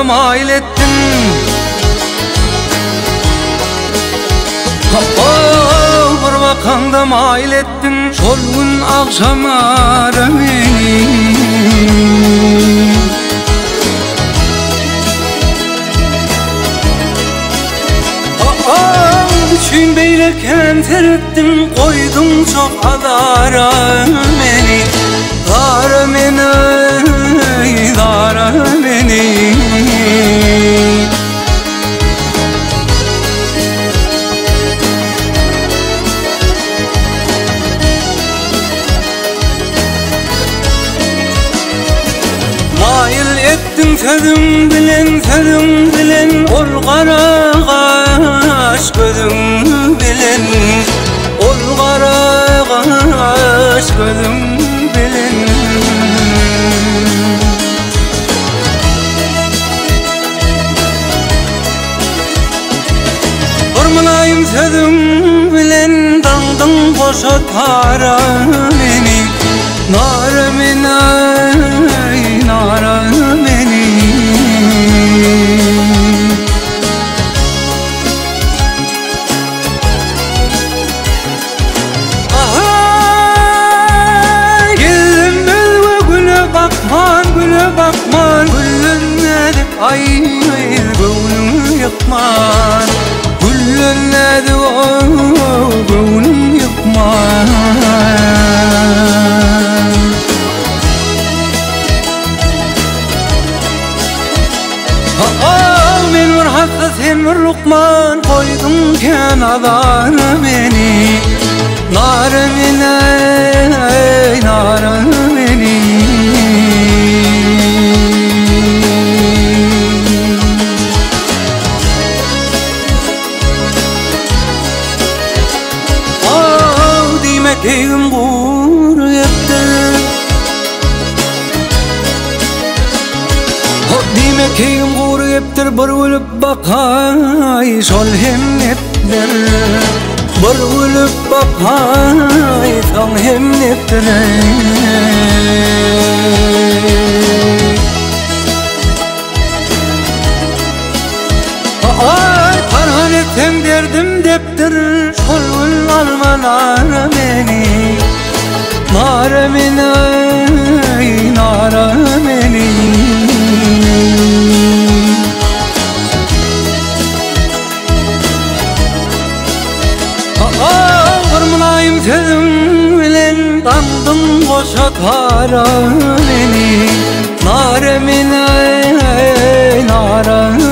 mail ettin. Bir bakanda mail ettin, şol gün akşamara meni. Düşün beyleken terettim, koydum çok adara meni. Dara meni, dara meni. Mail ettim sözüm bilen, ol kara kaş gözüm bilen, ol kara kaş gözüm bilen. Ormanayım sözüm bilen, dağdan boşa tara beni. Nara meni, nara meni. Aha, geldim belve güle bakman, güle bakman. Gülünledi ay, gönlüm yıkman. Gülünledi o, gönlüm yıkman. Men bir hasta sen bir lukman, koydum kenara beni. Nara meni, nara meni. Demek egim guru ettin. Demek egim guru ettir, bir ölüp bakay şol hemnetler. Bir ölüp bakay şol hemnetler. Ay parhan etsem derdim deptir, şol gül alma nara beni. Nara meni, nara meni. Vurmulayım sözüm bilen, dandım boşa tara beni. Nara meni, nara